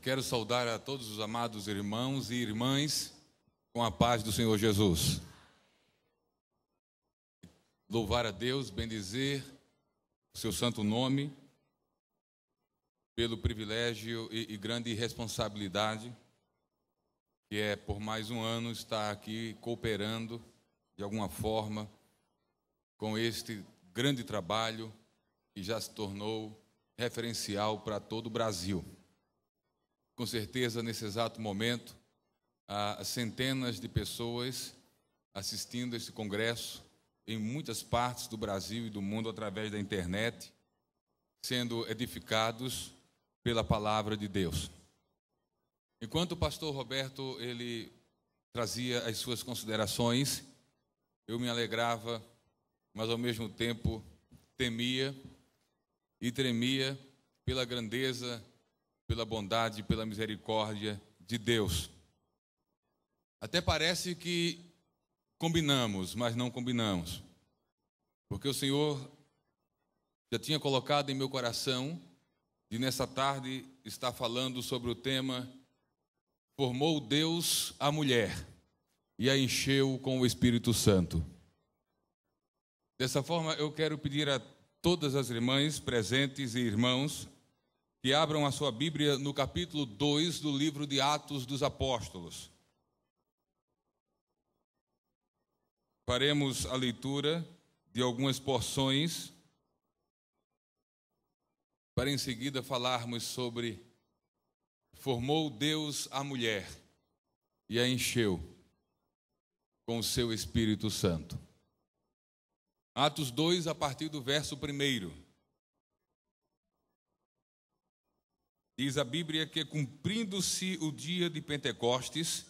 Quero saudar a todos os amados irmãos e irmãs com a paz do Senhor Jesus. Louvar a Deus, bendizer o seu santo nome, pelo privilégio e grande responsabilidade que é por mais um ano estar aqui cooperando de alguma forma com este grande trabalho que já se tornou referencial para todo o Brasil. Com certeza, nesse exato momento, há centenas de pessoas assistindo esse congresso em muitas partes do Brasil e do mundo através da internet, sendo edificados pela palavra de Deus. Enquanto o pastor Roberto ele trazia as suas considerações, eu me alegrava, mas ao mesmo tempo temia e tremia pela grandeza, pela bondade, pela misericórdia de Deus. Até parece que combinamos, mas não combinamos. Porque o Senhor já tinha colocado em meu coração de nessa tarde estar falando sobre o tema Formou Deus a mulher e a encheu com o Espírito Santo. Dessa forma, eu quero pedir a todas as irmãs presentes e irmãos que abram a sua Bíblia no capítulo 2 do livro de Atos dos Apóstolos. Faremos a leitura de algumas porções, para em seguida falarmos sobre formou Deus a mulher e a encheu com o seu Espírito Santo. Atos 2, a partir do verso 1. Diz a Bíblia que, cumprindo-se o dia de Pentecostes,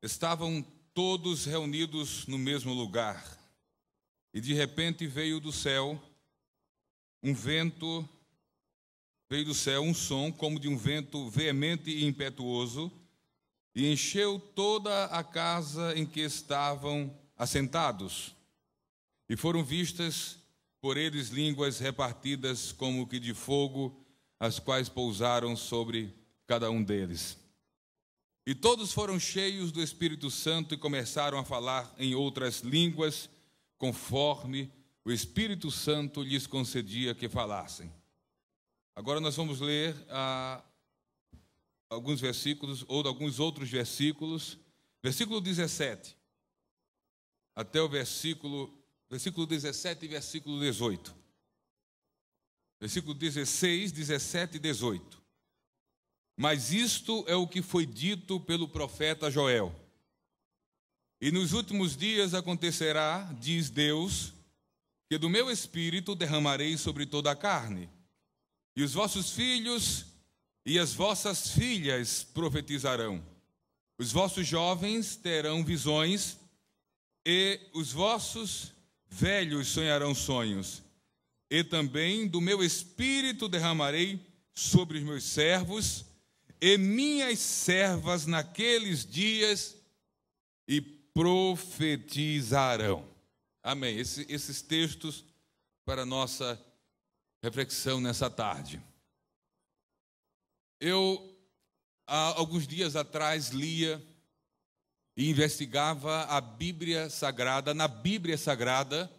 estavam todos reunidos no mesmo lugar. E de repente veio do céu um som como de um vento veemente e impetuoso, e encheu toda a casa em que estavam assentados. E foram vistas por eles línguas repartidas como que de fogo, as quais pousaram sobre cada um deles. E todos foram cheios do Espírito Santo e começaram a falar em outras línguas, conforme o Espírito Santo lhes concedia que falassem. Agora nós vamos ler alguns versículos, ou alguns outros versículos. Versículo 17, até o versículo 17 e versículo 18. Versículo 16, 17 e 18. Mas isto é o que foi dito pelo profeta Joel. E nos últimos dias acontecerá, diz Deus, que do meu espírito derramarei sobre toda a carne. E os vossos filhos e as vossas filhas profetizarão. Os vossos jovens terão visões e os vossos velhos sonharão sonhos. E também do meu espírito derramarei sobre os meus servos e minhas servas naqueles dias e profetizarão. Amém. Esses textos para a nossa reflexão nessa tarde. Eu, há alguns dias atrás, lia e investigava a Bíblia Sagrada, na Bíblia Sagrada,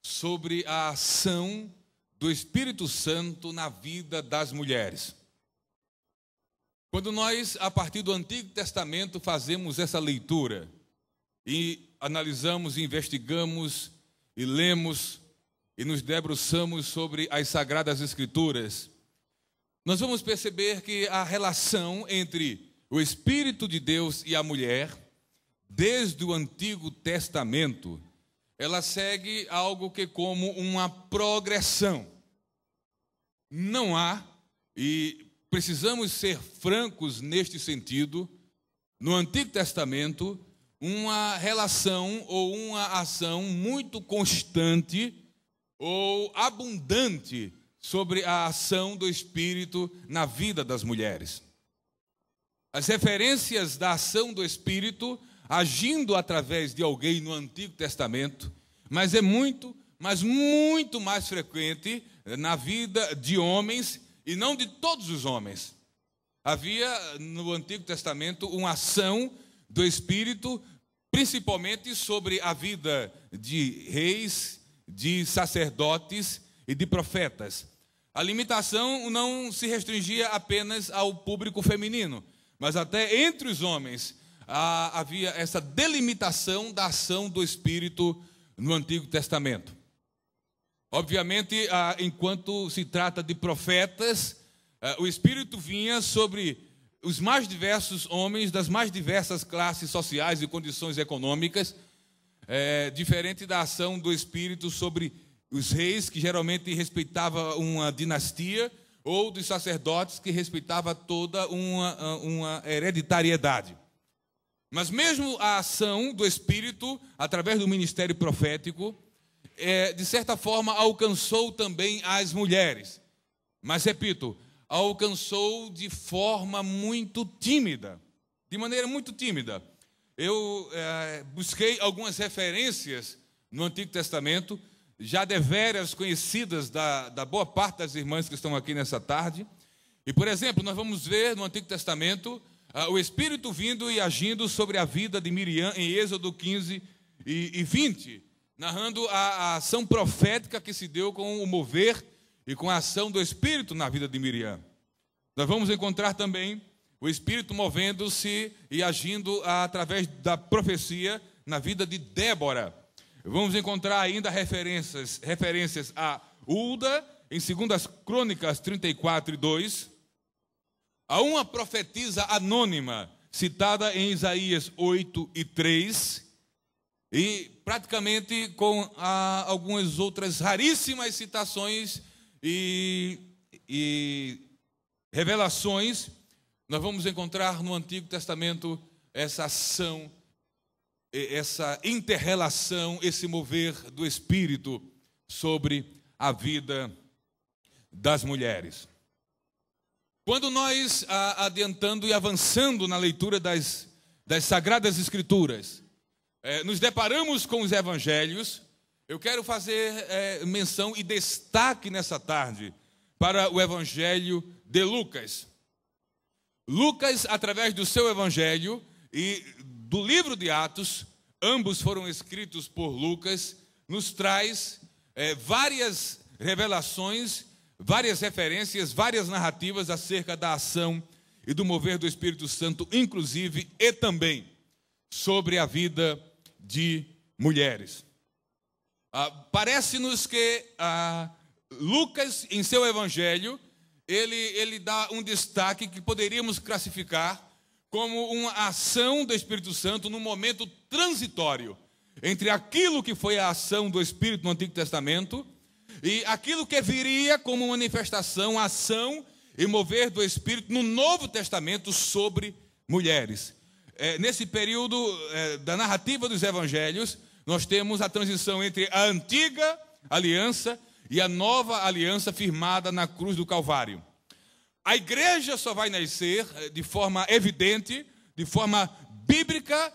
sobre a ação do Espírito Santo na vida das mulheres. Quando nós, a partir do Antigo Testamento, fazemos essa leitura e analisamos, investigamos e lemos e nos debruçamos sobre as Sagradas Escrituras, nós vamos perceber que a relação entre o Espírito de Deus e a mulher, desde o Antigo Testamento, ela segue algo que como uma progressão. Não há, e precisamos ser francos neste sentido, no Antigo Testamento, uma relação ou uma ação muito constante ou abundante sobre a ação do Espírito na vida das mulheres. As referências da ação do Espírito agindo através de alguém no Antigo Testamento, mas é muito mais frequente na vida de homens e não de todos os homens. havia no Antigo Testamento uma ação do Espírito, principalmente sobre a vida de reis, de sacerdotes e de profetas. A limitação não se restringia apenas ao público feminino, mas até entre os homens havia essa delimitação da ação do Espírito no Antigo Testamento. Obviamente, enquanto se trata de profetas, o Espírito vinha sobre os mais diversos homens, das mais diversas classes sociais e condições econômicas, diferente da ação do Espírito sobre os reis, que geralmente respeitava uma dinastia, ou dos sacerdotes, que respeitava toda uma hereditariedade. Mas mesmo a ação do Espírito, através do ministério profético, de certa forma alcançou também as mulheres. Mas, repito, alcançou de forma muito tímida, de maneira muito tímida. Eu busquei algumas referências no Antigo Testamento, já deveras conhecidas da boa parte das irmãs que estão aqui nessa tarde. E, por exemplo, nós vamos ver no Antigo Testamento o Espírito vindo e agindo sobre a vida de Miriam em Êxodo 15 e 20, narrando a ação profética que se deu com o mover e com a ação do Espírito na vida de Miriam. Nós vamos encontrar também o Espírito movendo-se e agindo através da profecia na vida de Débora. Vamos encontrar ainda referências a Hulda, em 2 Crônicas 34 e 2, a uma profetisa anônima, citada em Isaías 8 e 3, e praticamente com algumas outras raríssimas citações e revelações, nós vamos encontrar no Antigo Testamento essa ação, essa inter-relação, esse mover do Espírito sobre a vida das mulheres. Quando nós, adiantando e avançando na leitura das Sagradas Escrituras, nos deparamos com os Evangelhos, eu quero fazer menção e destaque nessa tarde para o Evangelho de Lucas. Lucas, através do seu Evangelho e do livro de Atos, ambos foram escritos por Lucas, nos traz várias revelações, várias referências, várias narrativas acerca da ação e do mover do Espírito Santo, inclusive e também sobre a vida de mulheres. Parece-nos que Lucas, em seu Evangelho, ele dá um destaque que poderíamos classificar como uma ação do Espírito Santo num momento transitório entre aquilo que foi a ação do Espírito no Antigo Testamento e aquilo que viria como manifestação, ação e mover do Espírito no Novo Testamento sobre mulheres. Nesse período da narrativa dos Evangelhos, nós temos a transição entre a antiga aliança e a nova aliança firmada na cruz do Calvário. A igreja só vai nascer de forma evidente, de forma bíblica,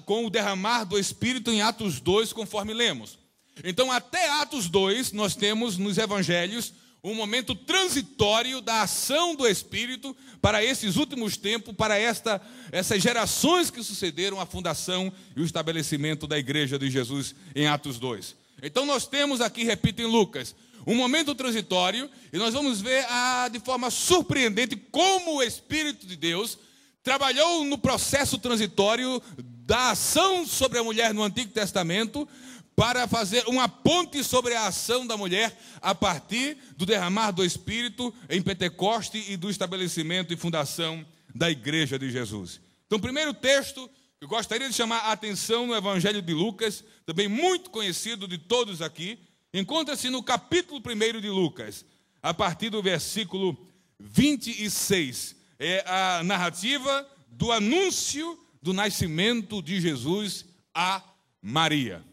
com o derramar do Espírito em Atos 2, conforme lemos. Então, até Atos 2, nós temos nos Evangelhos um momento transitório da ação do Espírito para esses últimos tempos, para essas gerações que sucederam a fundação e o estabelecimento da igreja de Jesus em Atos 2. Então, nós temos aqui, repito, em Lucas, um momento transitório, e nós vamos ver de forma surpreendente como o Espírito de Deus trabalhou no processo transitório da ação sobre a mulher no Antigo Testamento para fazer uma ponte sobre a ação da mulher a partir do derramar do Espírito em Pentecoste e do estabelecimento e fundação da Igreja de Jesus. Então, o primeiro texto que eu gostaria de chamar a atenção no Evangelho de Lucas, também muito conhecido de todos aqui, encontra-se no capítulo 1 de Lucas, a partir do versículo 26. É a narrativa do anúncio do nascimento de Jesus a Maria.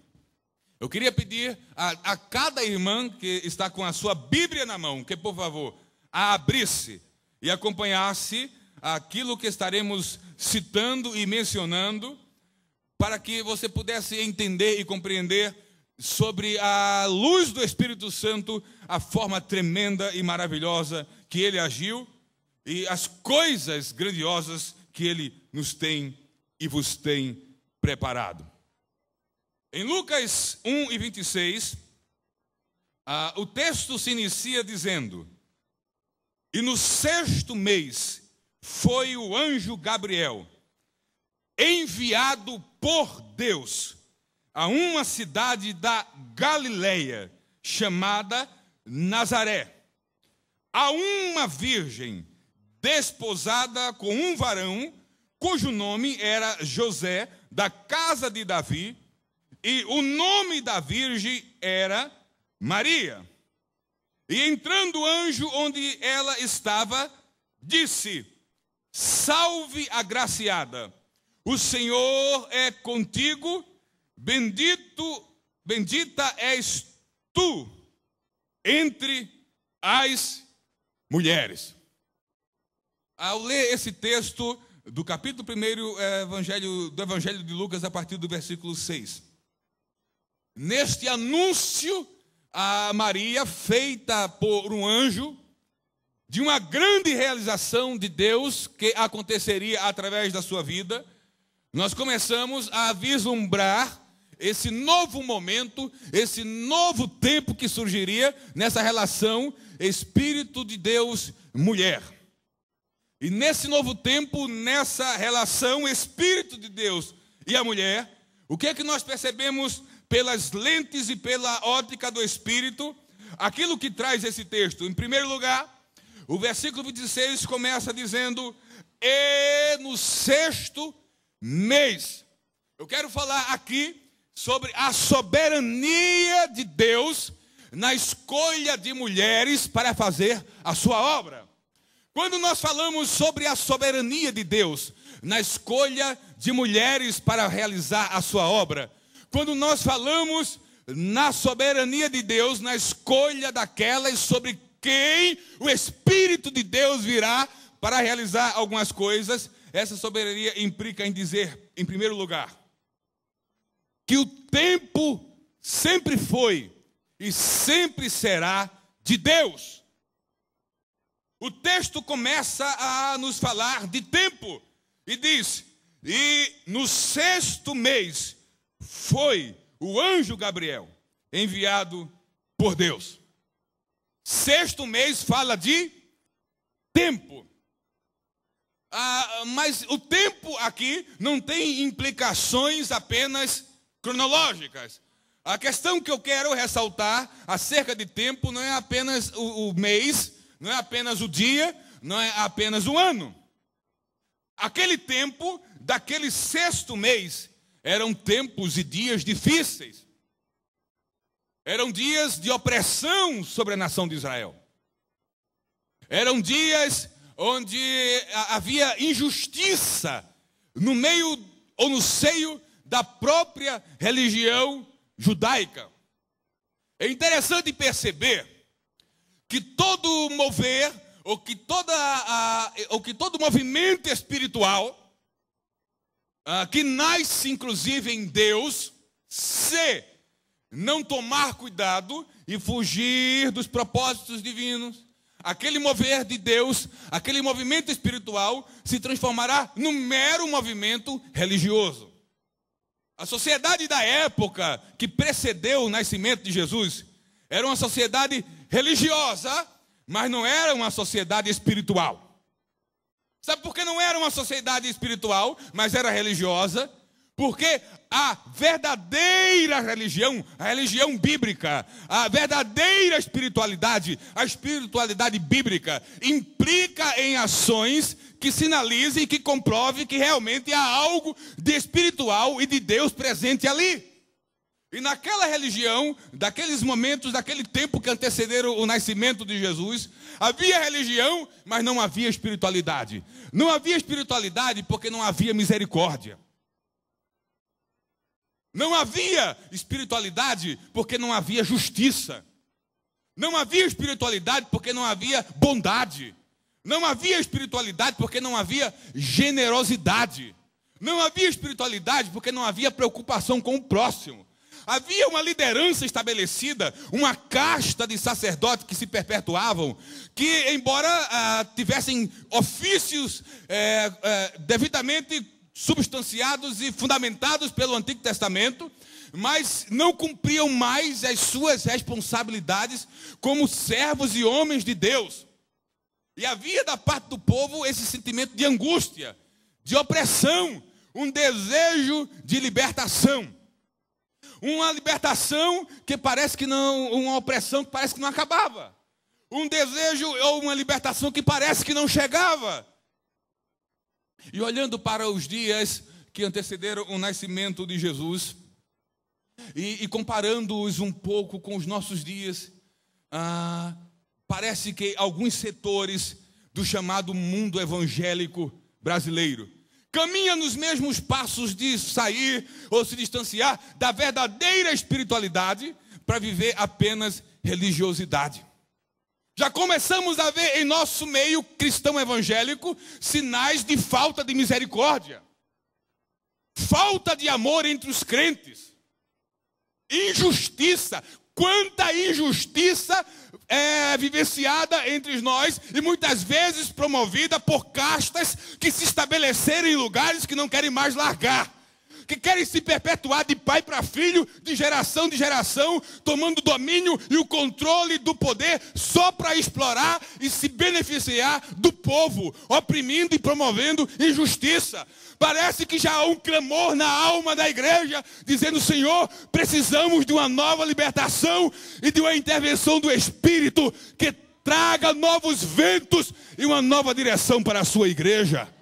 Eu queria pedir a cada irmã que está com a sua Bíblia na mão, que, por favor, a abrisse e acompanhasse aquilo que estaremos citando e mencionando, para que você pudesse entender e compreender sobre a luz do Espírito Santo, a forma tremenda e maravilhosa que ele agiu, e as coisas grandiosas que Ele nos tem e vos tem preparado. Em Lucas 1:26, o texto se inicia dizendo: e no 6º mês foi o anjo Gabriel, enviado por Deus a uma cidade da Galileia, chamada Nazaré, a uma virgem desposada com um varão, cujo nome era José, da casa de Davi, e o nome da virgem era Maria. E entrando o anjo onde ela estava, disse: salve, agraciada, o Senhor é contigo, bendita és tu entre as mulheres. Ao ler esse texto do capítulo 1 do Evangelho de Lucas, a partir do versículo 6, neste anúncio a Maria, feita por um anjo, de uma grande realização de Deus que aconteceria através da sua vida, nós começamos a vislumbrar esse novo momento, esse novo tempo que surgiria nessa relação Espírito de Deus-mulher. E nesse novo tempo, nessa relação Espírito de Deus e a mulher, o que é que nós percebemos pelas lentes e pela ótica do Espírito? Aquilo que traz esse texto. Em primeiro lugar, o versículo 26 começa dizendo: e no 6º mês. Eu quero falar aqui sobre a soberania de Deus na escolha de mulheres para fazer a sua obra. Quando nós falamos sobre a soberania de Deus na escolha de mulheres para realizar a sua obra, quando nós falamos na soberania de Deus na escolha daquelas sobre quem o Espírito de Deus virá para realizar algumas coisas, essa soberania implica em dizer, em primeiro lugar, que o tempo sempre foi e sempre será de Deus. O texto começa a nos falar de tempo e diz: e no 6º mês foi o anjo Gabriel enviado por Deus. 6º mês fala de tempo. Mas o tempo aqui não tem implicações apenas cronológicas. A questão que eu quero ressaltar acerca de tempo não é apenas o mês, não é apenas o dia, não é apenas o ano. Aquele tempo, daquele 6º mês, eram tempos e dias difíceis. Eram dias de opressão sobre a nação de Israel. Eram dias onde havia injustiça no meio ou no seio da própria religião judaica. É interessante perceber que todo mover, ou que todo movimento espiritual, que nasce inclusive em Deus, se não tomar cuidado e fugir dos propósitos divinos, aquele mover de Deus, aquele movimento espiritual, se transformará num mero movimento religioso. A sociedade da época que precedeu o nascimento de Jesus era uma sociedade religiosa, mas não era uma sociedade espiritual. Sabe por que não era uma sociedade espiritual, mas era religiosa? Porque a verdadeira religião, a religião bíblica, a verdadeira espiritualidade, a espiritualidade bíblica, implica em ações que sinalizem, que comprovem que realmente há algo de espiritual e de Deus presente ali. E naquela religião, daqueles momentos, daquele tempo que antecederam o nascimento de Jesus, havia religião, mas não havia espiritualidade. Não havia espiritualidade porque não havia misericórdia. Não havia espiritualidade porque não havia justiça. Não havia espiritualidade porque não havia bondade. Não havia espiritualidade porque não havia generosidade. Não havia espiritualidade porque não havia preocupação com o próximo. Havia uma liderança estabelecida, uma casta de sacerdotes que se perpetuavam, que embora tivessem ofícios devidamente substanciados e fundamentados pelo Antigo Testamento, mas não cumpriam mais as suas responsabilidades como servos e homens de Deus. E havia da parte do povo esse sentimento de angústia, de opressão, um desejo de libertação. Uma libertação que parece que não, uma opressão que parece que não acabava. Um desejo ou uma libertação que parece que não chegava. E olhando para os dias que antecederam o nascimento de Jesus, e comparando-os um pouco com os nossos dias, parece que alguns setores do chamado mundo evangélico brasileiro caminham nos mesmos passos de sair ou se distanciar da verdadeira espiritualidade para viver apenas religiosidade. Já começamos a ver em nosso meio cristão evangélico sinais de falta de misericórdia, falta de amor entre os crentes, injustiça. Quanta injustiça é vivenciada entre nós e muitas vezes promovida por castas que se estabeleceram em lugares que não querem mais largar, que querem se perpetuar de pai para filho, de geração, tomando domínio e o controle do poder só para explorar e se beneficiar do povo, oprimindo e promovendo injustiça. Parece que já há um clamor na alma da igreja, dizendo: Senhor, precisamos de uma nova libertação e de uma intervenção do Espírito que traga novos ventos e uma nova direção para a sua igreja.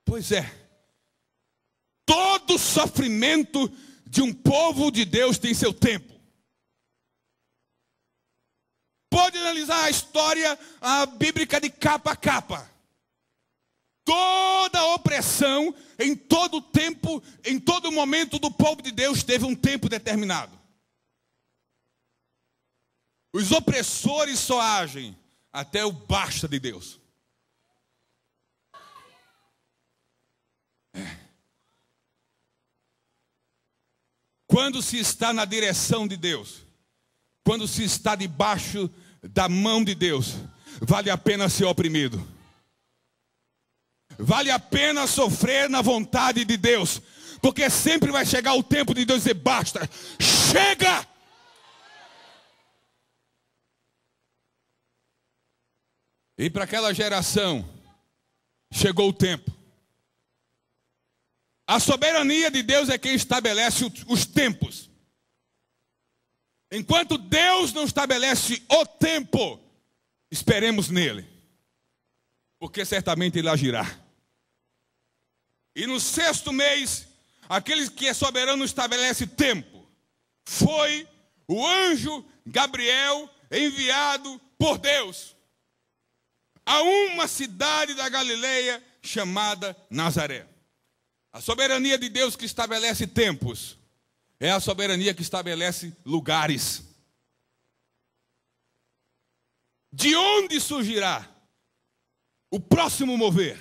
Pois é, todo sofrimento de um povo de Deus tem seu tempo. Pode analisar a história bíblica de capa a capa. Toda opressão, em todo tempo, em todo momento do povo de Deus, teve um tempo determinado. Os opressores só agem até o basta de Deus. Quando se está na direção de Deus, quando se está debaixo da mão de Deus, vale a pena ser oprimido. Vale a pena sofrer na vontade de Deus, porque sempre vai chegar o tempo de Deus dizer: basta, chega! E para aquela geração, chegou o tempo. A soberania de Deus é quem estabelece os tempos. Enquanto Deus não estabelece o tempo, esperemos nele, porque certamente ele agirá. E no 6º mês, aquele que é soberano estabelece tempo. Foi o anjo Gabriel enviado por Deus a uma cidade da Galileia chamada Nazaré. A soberania de Deus que estabelece tempos é a soberania que estabelece lugares. De onde surgirá o próximo mover?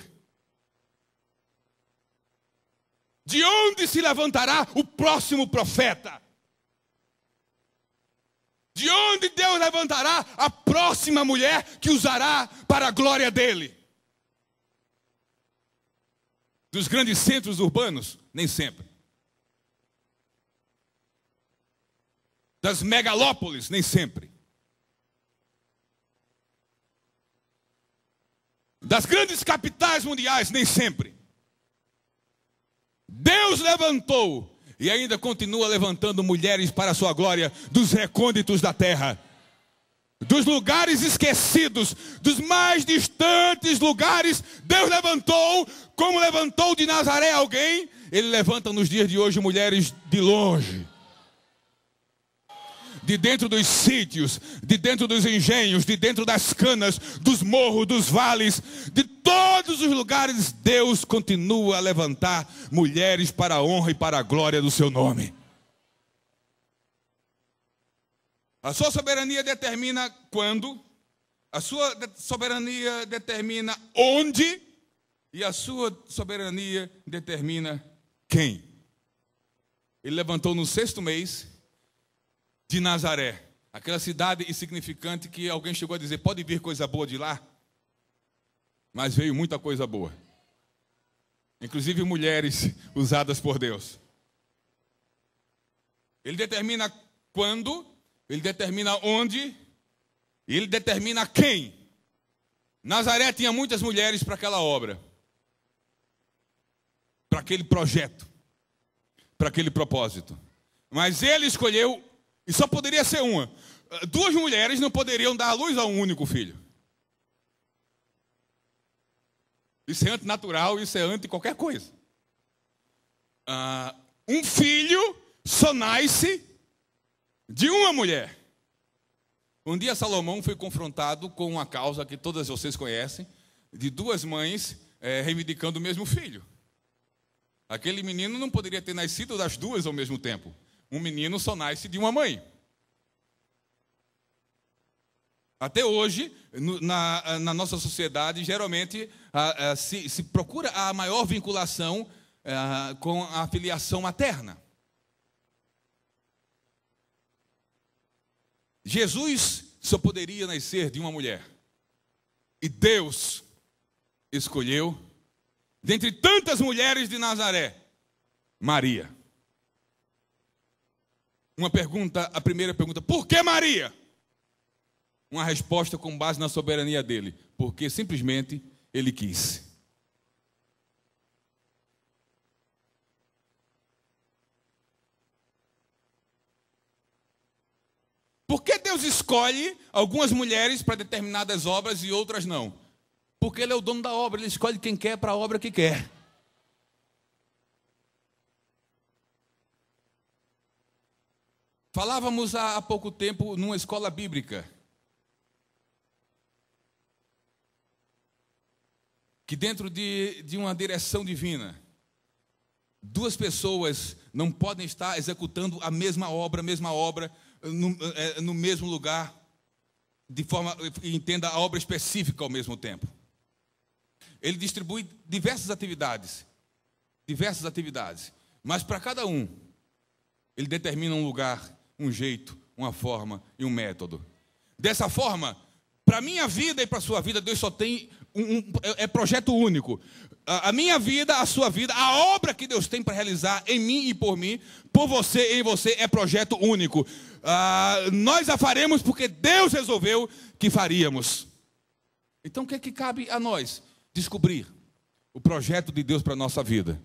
De onde se levantará o próximo profeta? De onde Deus levantará a próxima mulher que usará para a glória dele? Dos grandes centros urbanos? Nem sempre. Das megalópolis? Nem sempre. Das grandes capitais mundiais? Nem sempre. Deus levantou e ainda continua levantando mulheres para a sua glória dos recônditos da terra, dos lugares esquecidos, dos mais distantes lugares. Deus levantou, como levantou de Nazaré alguém, ele levanta nos dias de hoje mulheres de longe, de dentro dos sítios, de dentro dos engenhos, de dentro das canas, dos morros, dos vales, de todos os lugares. Deus continua a levantar mulheres para a honra e para a glória do seu nome. A sua soberania determina quando, a sua soberania determina onde e a sua soberania determina quem. Ele levantou no 6º mês de Nazaré, aquela cidade insignificante que alguém chegou a dizer, pode vir coisa boa de lá? Mas veio muita coisa boa. Inclusive mulheres usadas por Deus. Ele determina quando, ele determina onde, e ele determina quem. Nazaré tinha muitas mulheres para aquela obra, para aquele projeto, para aquele propósito. Mas ele escolheu, e só poderia ser uma. 2 mulheres não poderiam dar à luz a um único filho. Isso é antinatural, isso é anti qualquer coisa. Um filho só nasce de uma mulher. Um dia Salomão foi confrontado com uma causa que todas vocês conhecem, de 2 mães reivindicando o mesmo filho. Aquele menino não poderia ter nascido das 2 ao mesmo tempo. Um menino só nasce de uma mãe. Até hoje, na nossa sociedade, geralmente se procura a maior vinculação com a filiação materna. Jesus só poderia nascer de uma mulher. E Deus escolheu, dentre tantas mulheres de Nazaré, Maria. A primeira pergunta, por que Maria? Uma resposta com base na soberania dele, porque simplesmente ele quis. Por que Deus escolhe algumas mulheres para determinadas obras e outras não? Porque ele é o dono da obra, ele escolhe quem quer para a obra que quer. Falávamos há pouco tempo numa escola bíblica que dentro de uma direção divina, 2 pessoas não podem estar executando a mesma obra no mesmo lugar, de forma, entenda, a obra específica ao mesmo tempo. Ele distribui diversas atividades, mas para cada um, ele determina um lugar, um jeito, uma forma e um método. Dessa forma, para a minha vida e para a sua vida, Deus só tem projeto único. A minha vida, a sua vida, a obra que Deus tem para realizar em mim e por mim, por você e em você, é projeto único. Nós a faremos porque Deus resolveu que faríamos. Então o que é que cabe a nós? Descobrir o projeto de Deus para a nossa vida.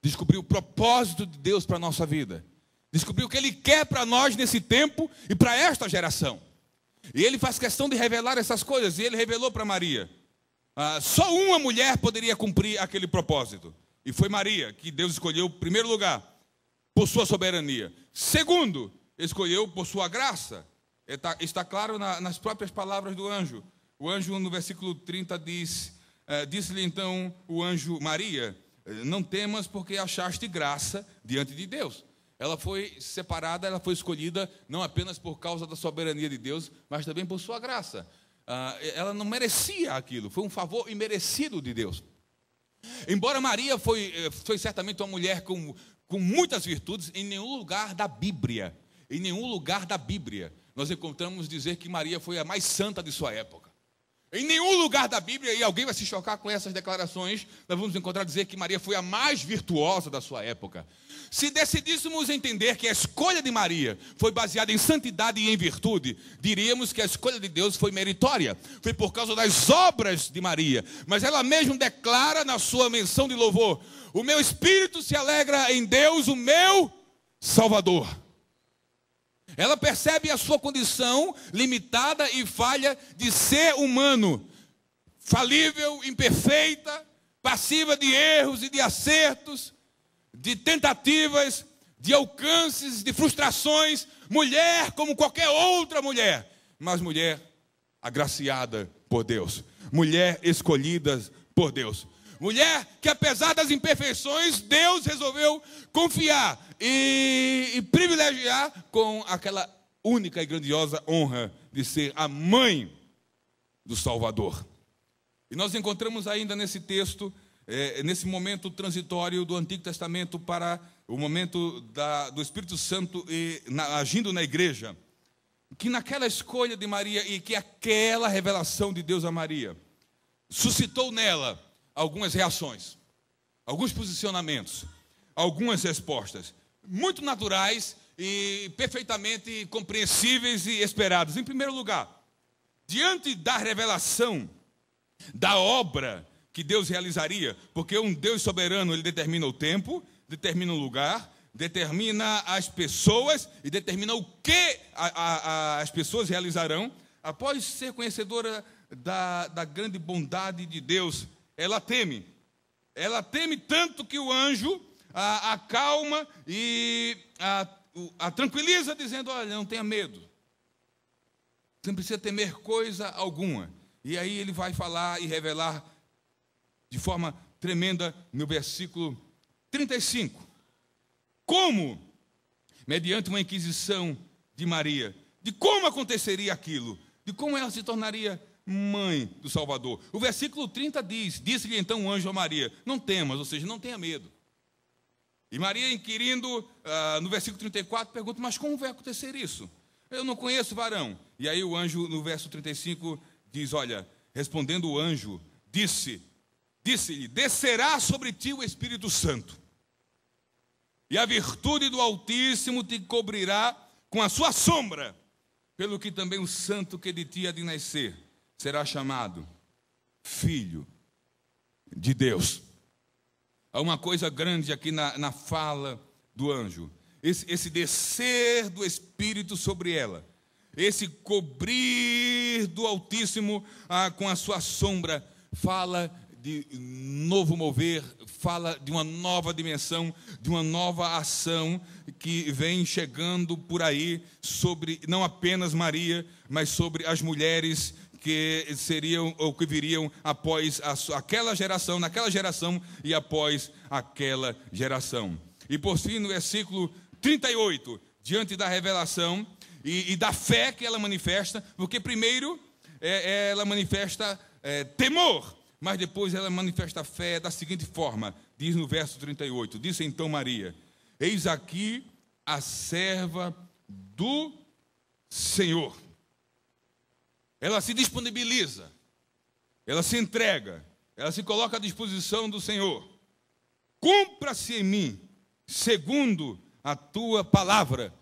Descobrir o propósito de Deus para a nossa vida. Descobrir o que Ele quer para nós nesse tempo e para esta geração. E Ele faz questão de revelar essas coisas. E Ele revelou para Maria. Só uma mulher poderia cumprir aquele propósito. E foi Maria, que Deus escolheu, em primeiro lugar, por sua soberania. Segundo, escolheu por sua graça. Está claro nas próprias palavras do anjo. O anjo, no versículo 30, disse-lhe então o anjo, Maria, não temas porque achaste graça diante de Deus. Ela foi separada, ela foi escolhida não apenas por causa da soberania de Deus, mas também por sua graça. Ela não merecia aquilo, foi um favor imerecido de Deus. Embora Maria foi certamente uma mulher com muitas virtudes, em nenhum lugar da Bíblia, nós encontramos dizer que Maria foi a mais santa de sua época. Em nenhum lugar da Bíblia, e alguém vai se chocar com essas declarações, nós vamos encontrar dizer que Maria foi a mais virtuosa da sua época. Se decidíssemos entender que a escolha de Maria foi baseada em santidade e em virtude, diríamos que a escolha de Deus foi meritória, foi por causa das obras de Maria. Mas ela mesma declara na sua menção de louvor: o meu espírito se alegra em Deus, o meu Salvador. Ela percebe a sua condição limitada e falha de ser humano, falível, imperfeita, passiva de erros e de acertos, de tentativas, de alcances, de frustrações. Mulher como qualquer outra mulher, mas mulher agraciada por Deus, mulher escolhida por Deus. Mulher que, apesar das imperfeições, Deus resolveu confiar e privilegiar com aquela única e grandiosa honra de ser a mãe do Salvador. E nós encontramos ainda nesse texto, nesse momento transitório do Antigo Testamento para o momento do Espírito Santo agindo na igreja, que naquela escolha de Maria e que aquela revelação de Deus a Maria suscitou nela algumas reações, alguns posicionamentos, algumas respostas, muito naturais e perfeitamente compreensíveis e esperadas. Em primeiro lugar, diante da revelação da obra que Deus realizaria, porque um Deus soberano, ele determina o tempo, determina o lugar, determina as pessoas e determina o que as pessoas realizarão. Após ser conhecedora da grande bondade de Deus, ela teme tanto que o anjo a acalma e a tranquiliza, dizendo: olha, não tenha medo, você não precisa temer coisa alguma. E aí ele vai falar e revelar de forma tremenda no versículo 35, como, mediante uma inquisição de Maria, de como aconteceria aquilo, de como ela se tornaria mãe do Salvador. O versículo 30 diz: disse-lhe então o anjo a Maria: não temas, ou seja, não tenha medo. E Maria, inquirindo, no versículo 34, pergunta: mas como vai acontecer isso? Eu não conheço varão. E aí o anjo, no verso 35, diz: olha, respondendo o anjo, disse-lhe: descerá sobre ti o Espírito Santo, e a virtude do Altíssimo te cobrirá com a sua sombra, pelo que também o santo que de ti há de nascer será chamado Filho de Deus. Há uma coisa grande aqui na fala do anjo, esse descer do Espírito sobre ela, esse cobrir do Altíssimo com a sua sombra, fala de novo mover, fala de uma nova dimensão, de uma nova ação que vem chegando por aí sobre não apenas Maria, mas sobre as mulheres que seriam ou que viriam após aquela geração, naquela geração e após aquela geração. E por fim, no versículo 38, diante da revelação e da fé que ela manifesta, porque primeiro ela manifesta temor, mas depois ela manifesta fé da seguinte forma, diz no verso 38, disse então Maria: eis aqui a serva do Senhor. Ela se disponibiliza, ela se entrega, ela se coloca à disposição do Senhor. Cumpra-se em mim, segundo a tua palavra.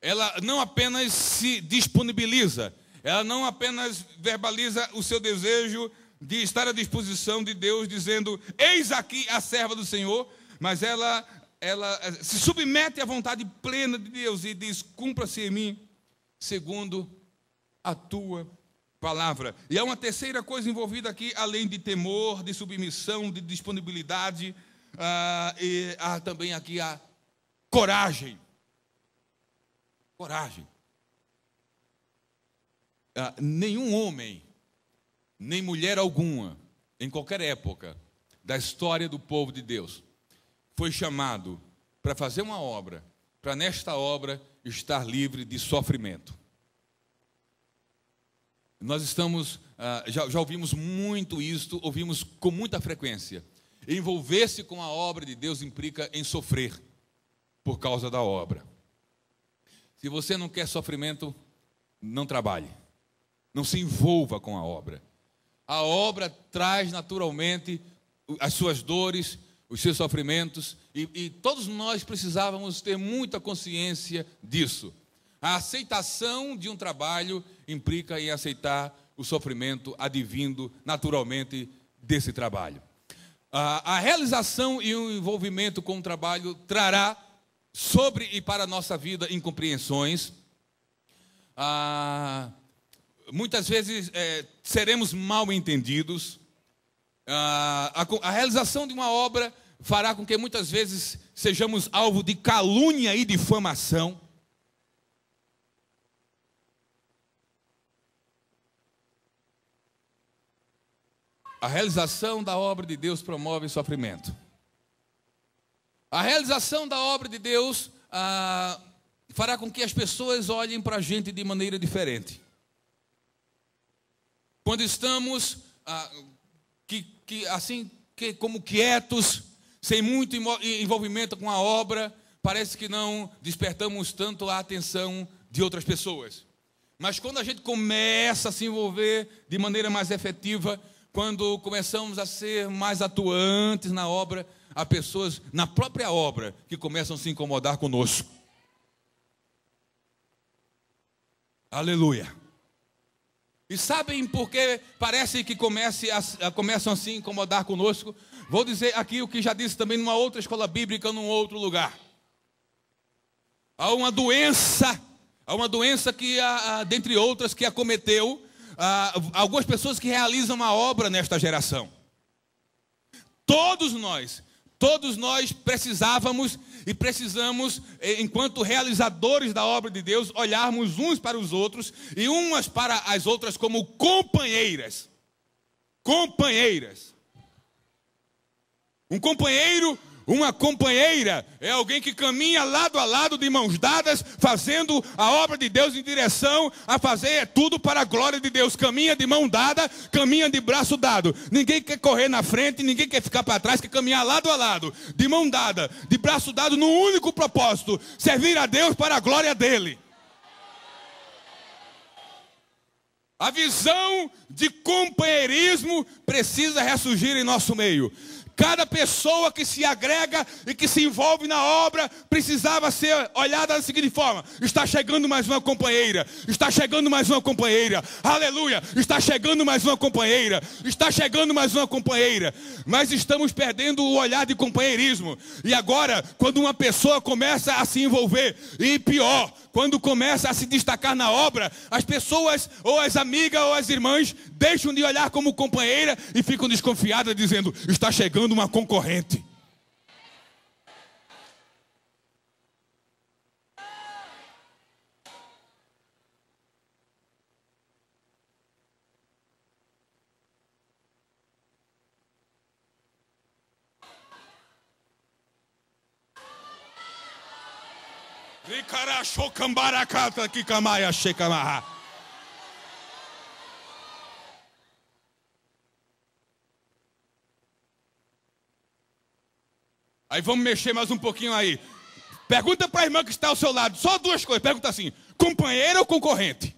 Ela não apenas se disponibiliza, ela não apenas verbaliza o seu desejo de estar à disposição de Deus, dizendo: eis aqui a serva do Senhor, mas ela se submete à vontade plena de Deus e diz: cumpra-se em mim, segundo a tua palavra. E há uma terceira coisa envolvida aqui, além de temor, de submissão, de disponibilidade, e há também aqui a coragem. Coragem. Nenhum homem, nem mulher alguma, em qualquer época da história do povo de Deus, foi chamado para fazer uma obra, para nesta obra estar livre de sofrimento. Nós estamos, já ouvimos muito isto, ouvimos com muita frequência. Envolver-se com a obra de Deus implica em sofrer por causa da obra. Se você não quer sofrimento, não trabalhe, não se envolva com a obra. A obra traz naturalmente as suas dores, os seus sofrimentos, e todos nós precisávamos ter muita consciência disso. A aceitação de um trabalho implica em aceitar o sofrimento advindo naturalmente desse trabalho. A realização e o envolvimento com o trabalho trará sobre e para a nossa vida incompreensões. Muitas vezes seremos mal entendidos. A realização de uma obra fará com que muitas vezes sejamos alvo de calúnia e difamação. A realização da obra de Deus promove sofrimento. A realização da obra de Deus fará com que as pessoas olhem para a gente de maneira diferente. Quando estamos como quietos, sem muito envolvimento com a obra, parece que não despertamos tanto a atenção de outras pessoas. Mas quando a gente começa a se envolver de maneira mais efetiva, quando começamos a ser mais atuantes na obra, há pessoas na própria obra que começam a se incomodar conosco. Aleluia. E sabem por que parece que começam a se incomodar conosco? Vou dizer aqui o que já disse também numa outra escola bíblica, num outro lugar. Há uma doença que, dentre outras, que acometeu algumas pessoas que realizam a obra nesta geração. Todos nós precisávamos e precisamos, enquanto realizadores da obra de Deus, olharmos uns para os outros e umas para as outras como companheiras. Companheiras. Um companheiro, uma companheira é alguém que caminha lado a lado, de mãos dadas, fazendo a obra de Deus em direção a fazer tudo para a glória de Deus. Caminha de mão dada, caminha de braço dado. Ninguém quer correr na frente, ninguém quer ficar para trás, quer caminhar lado a lado, de mão dada, de braço dado, num único propósito: servir a Deus para a glória dele. A visão de companheirismo precisa ressurgir em nosso meio. Cada pessoa que se agrega e que se envolve na obra precisava ser olhada da seguinte forma: está chegando mais uma companheira, está chegando mais uma companheira, aleluia, está chegando mais uma companheira, está chegando mais uma companheira. Mas estamos perdendo o olhar de companheirismo. E agora, quando uma pessoa começa a se envolver, e pior, quando começa a se destacar na obra, as pessoas, ou as amigas, ou as irmãs, deixam de olhar como companheira e ficam desconfiadas, dizendo: está chegando uma concorrente. Aí vamos mexer mais um pouquinho aí. Pergunta para a irmã que está ao seu lado, só duas coisas. Pergunta assim: companheira ou concorrente?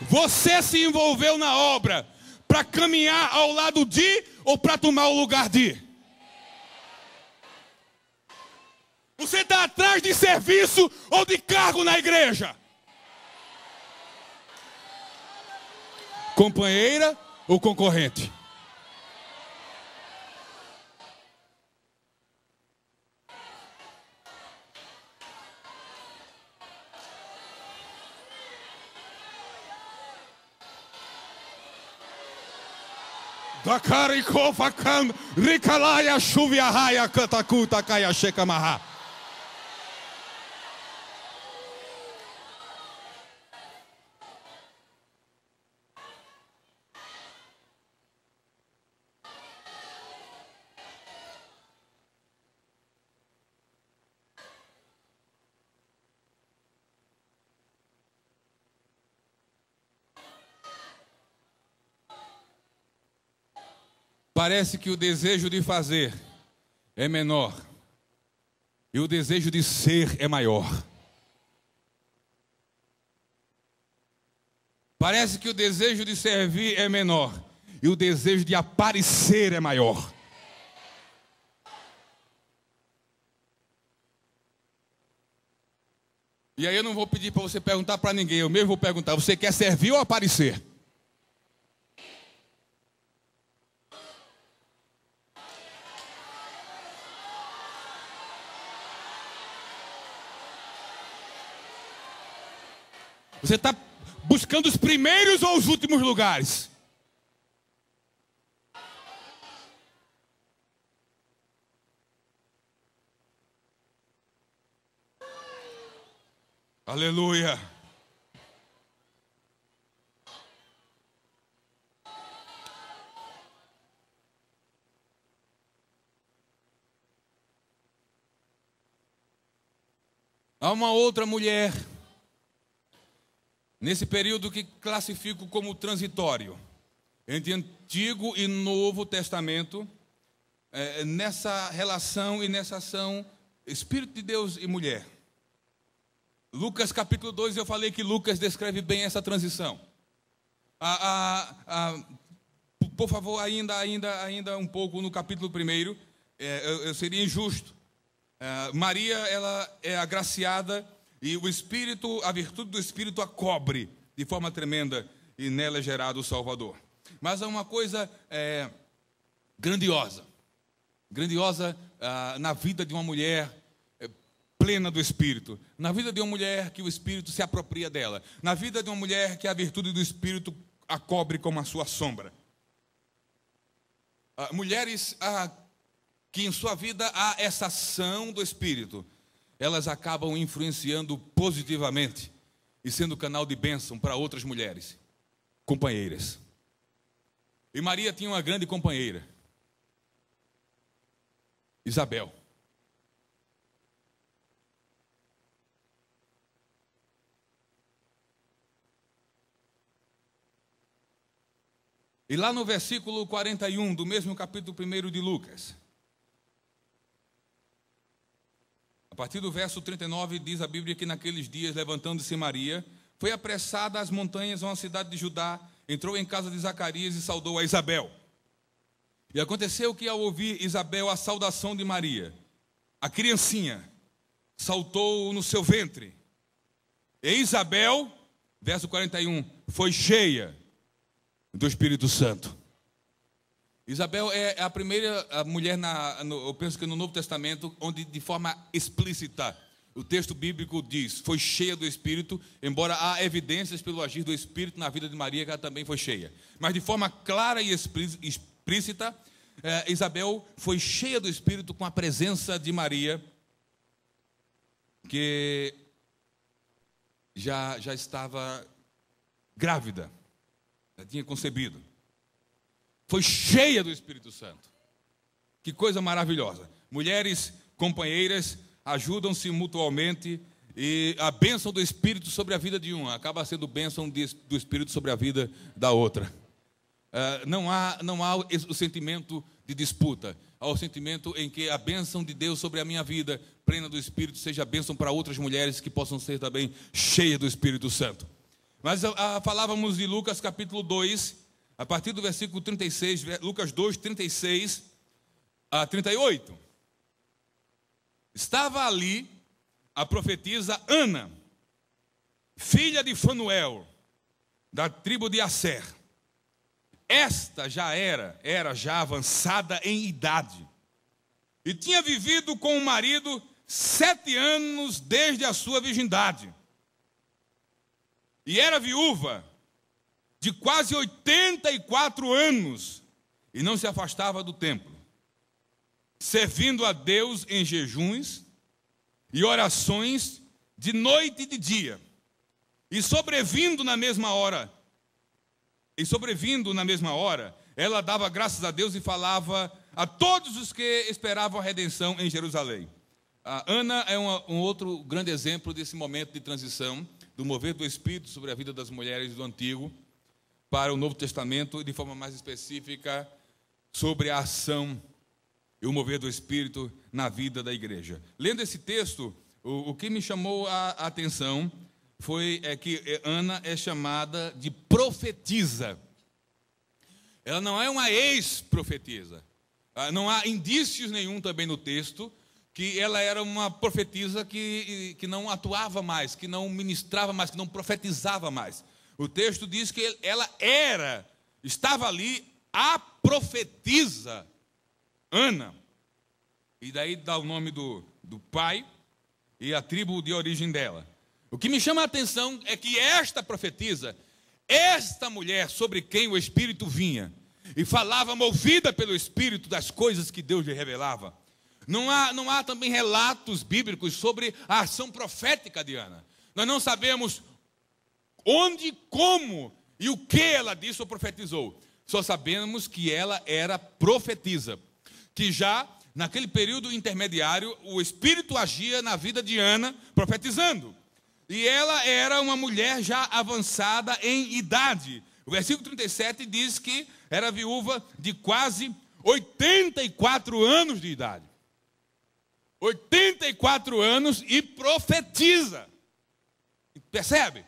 Você se envolveu na obra para caminhar ao lado de ou para tomar o lugar de? Você está atrás de serviço ou de cargo na igreja? Companheira ou concorrente? Parece que o desejo de fazer é menor e o desejo de ser é maior. Parece que o desejo de servir é menor e o desejo de aparecer é maior. E aí eu não vou pedir para você perguntar para ninguém, eu mesmo vou perguntar: você quer servir ou aparecer? Você está buscando os primeiros ou os últimos lugares? Aleluia. Há uma outra mulher, nesse período que classifico como transitório, entre Antigo e Novo Testamento, nessa relação e nessa ação, Espírito de Deus e mulher. Lucas capítulo 2, eu falei que Lucas descreve bem essa transição. Por favor, ainda um pouco no capítulo 1, eu seria injusto. Maria, ela é agraciada e o Espírito, a virtude do Espírito a cobre de forma tremenda e nela é gerado o Salvador. Mas há uma coisa grandiosa na vida de uma mulher plena do Espírito, na vida de uma mulher que o Espírito se apropria dela, na vida de uma mulher que a virtude do Espírito a cobre como a sua sombra. Mulheres que em sua vida há essa ação do Espírito, elas acabam influenciando positivamente e sendo canal de bênção para outras mulheres, companheiras. E Maria tinha uma grande companheira, Isabel. E lá no versículo 41 do mesmo capítulo 1 de Lucas, a partir do verso 39, diz a Bíblia que naqueles dias, levantando-se Maria, foi apressada às montanhas a uma cidade de Judá, entrou em casa de Zacarias e saudou a Isabel. E aconteceu que ao ouvir Isabel a saudação de Maria, a criancinha saltou no seu ventre. E Isabel, verso 41, foi cheia do Espírito Santo. Isabel é a primeira mulher, eu penso que no Novo Testamento, onde de forma explícita o texto bíblico diz, foi cheia do Espírito, embora há evidências pelo agir do Espírito na vida de Maria, que ela também foi cheia. Mas de forma clara e explícita, Isabel foi cheia do Espírito com a presença de Maria, que já estava grávida, já tinha concebido. Foi cheia do Espírito Santo. Que coisa maravilhosa. Mulheres companheiras ajudam-se mutualmente e a bênção do Espírito sobre a vida de uma acaba sendo bênção do Espírito sobre a vida da outra. Não há o sentimento de disputa. Há o sentimento em que a bênção de Deus sobre a minha vida, plena do Espírito, seja bênção para outras mulheres que possam ser também cheias do Espírito Santo. Mas falávamos de Lucas capítulo 2, a partir do versículo 36, Lucas 2, 36 a 38. Estava ali a profetisa Ana, filha de Fanuel, da tribo de Asser. Esta já era já avançada em idade, e tinha vivido com o marido 7 anos desde a sua virgindade. E era viúva de quase 84 anos, e não se afastava do templo, servindo a Deus em jejuns e orações de noite e de dia. E sobrevindo na mesma hora, ela dava graças a Deus e falava a todos os que esperavam a redenção em Jerusalém. A Ana é um outro grande exemplo desse momento de transição, do mover do Espírito sobre a vida das mulheres do Antigo para o Novo Testamento, e de forma mais específica sobre a ação e o mover do Espírito na vida da igreja. Lendo esse texto, o que me chamou a atenção foi que Ana é chamada de profetisa. Ela não é uma ex-profetisa. Não há indícios nenhum também no texto que ela era uma profetisa que não atuava mais, que não ministrava mais, que não profetizava mais. O texto diz que ela estava ali a profetisa Ana. E daí dá o nome do pai e a tribo de origem dela. O que me chama a atenção é que esta profetisa, esta mulher sobre quem o Espírito vinha e falava movida pelo Espírito das coisas que Deus lhe revelava. Não há também relatos bíblicos sobre a ação profética de Ana. Nós não sabemos onde, como e o que ela disse ou profetizou. Só sabemos que ela era profetisa, que já naquele período intermediário o Espírito agia na vida de Ana profetizando. E ela era uma mulher já avançada em idade. O versículo 37 diz que era viúva de quase 84 anos de idade. 84 anos e profetiza. Percebe?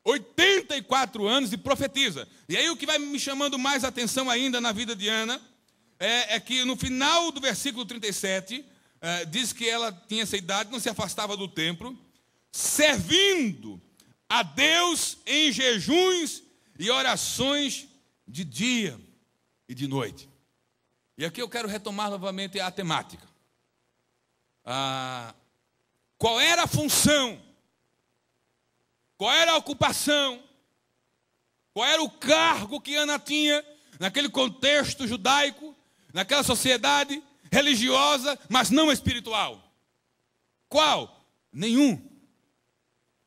84 anos e profetiza. E aí o que vai me chamando mais atenção ainda na vida de Ana é que no final do versículo 37, diz que ela tinha essa idade, não se afastava do templo, servindo a Deus em jejuns e orações de dia e de noite. E aqui eu quero retomar novamente a temática. Qual era a função? Qual era a ocupação? Qual era o cargo que Ana tinha naquele contexto judaico, naquela sociedade religiosa, mas não espiritual? Qual? Nenhum.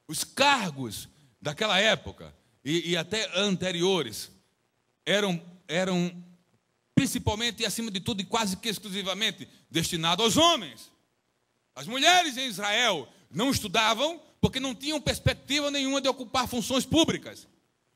Os cargos daquela época e até anteriores eram principalmente e acima de tudo e quase que exclusivamente destinados aos homens. As mulheres em Israel não estudavam porque não tinham perspectiva nenhuma de ocupar funções públicas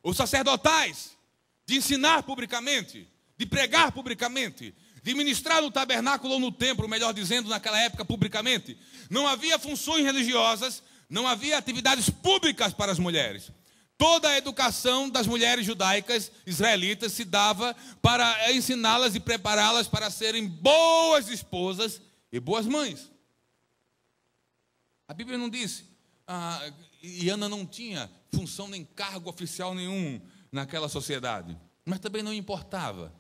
ou sacerdotais, de ensinar publicamente, de pregar publicamente, de ministrar no tabernáculo ou no templo, melhor dizendo, naquela época publicamente. Não havia funções religiosas, não havia atividades públicas para as mulheres. Toda a educação das mulheres judaicas, israelitas, se dava para ensiná-las e prepará-las para serem boas esposas e boas mães. A Bíblia não disse, e Ana não tinha função nem cargo oficial nenhum naquela sociedade, mas também não importava.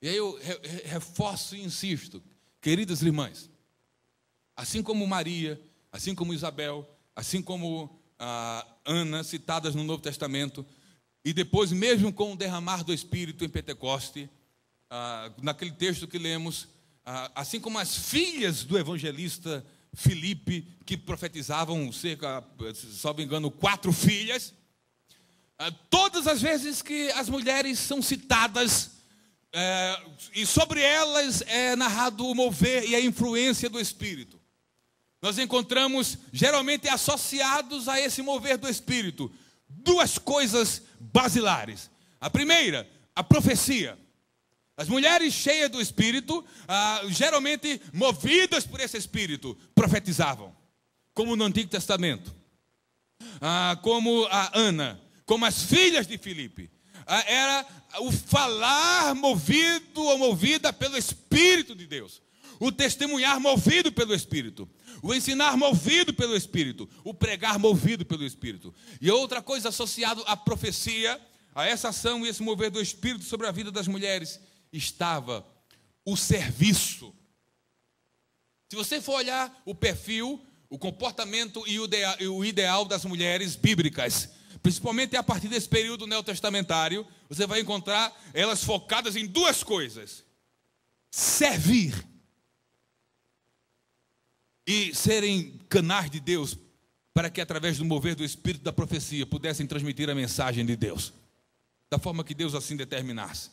E aí eu reforço e insisto, queridas irmãs, assim como Maria, assim como Isabel, assim como Ana, citadas no Novo Testamento, e depois mesmo com o derramar do Espírito em Pentecoste, naquele texto que lemos, assim como as filhas do evangelista Filipe, que profetizavam cerca, se não me engano, 4 filhas. Todas as vezes que as mulheres são citadas, e sobre elas é narrado o mover e a influência do Espírito, nós encontramos, geralmente associados a esse mover do Espírito, 2 coisas basilares. A primeira, a profecia. As mulheres cheias do Espírito, geralmente movidas por esse Espírito, profetizavam. Como no Antigo Testamento. Como a Ana, como as filhas de Filipe. Era o falar movido ou movida pelo Espírito de Deus. O testemunhar movido pelo Espírito. O ensinar movido pelo Espírito. O pregar movido pelo Espírito. E outra coisa associada à profecia, a essa ação e esse mover do Espírito sobre a vida das mulheres, estava o serviço. Se você for olhar o perfil, o comportamento e o ideal das mulheres bíblicas, principalmente a partir desse período neotestamentário, você vai encontrar elas focadas em 2 coisas: servir e serem canais de Deus, para que através do mover do Espírito da profecia pudessem transmitir a mensagem de Deus, da forma que Deus assim determinasse.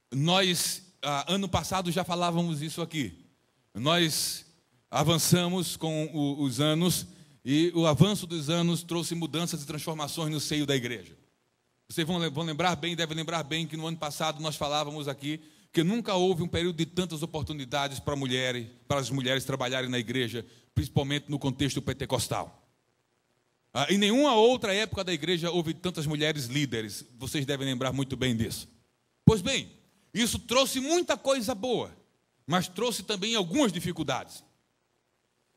Nós, ano passado, já falávamos isso aqui. Nós avançamos com os anos, e o avanço dos anos trouxe mudanças e transformações no seio da igreja. Vocês vão lembrar bem, devem lembrar bem, que no ano passado nós falávamos aqui que nunca houve um período de tantas oportunidades para as mulheres trabalharem na igreja, principalmente no contexto pentecostal. Em nenhuma outra época da igreja houve tantas mulheres líderes. Vocês devem lembrar muito bem disso. Pois bem, isso trouxe muita coisa boa, mas trouxe também algumas dificuldades.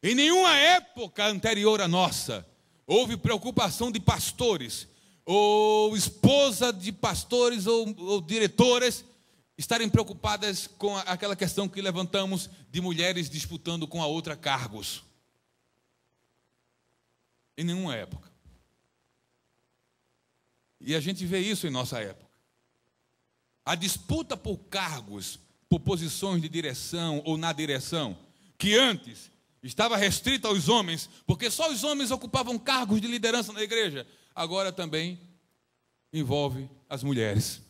Em nenhuma época anterior à nossa houve preocupação de pastores, ou esposa de pastores, ou diretoras, estarem preocupadas com aquela questão que levantamos de mulheres disputando com a outra cargos. em nenhuma época. E a gente vê isso em nossa época. A disputa por cargos, por posições de direção ou na direção, que antes estava restrita aos homens, porque só os homens ocupavam cargos de liderança na igreja, agora também envolve as mulheres.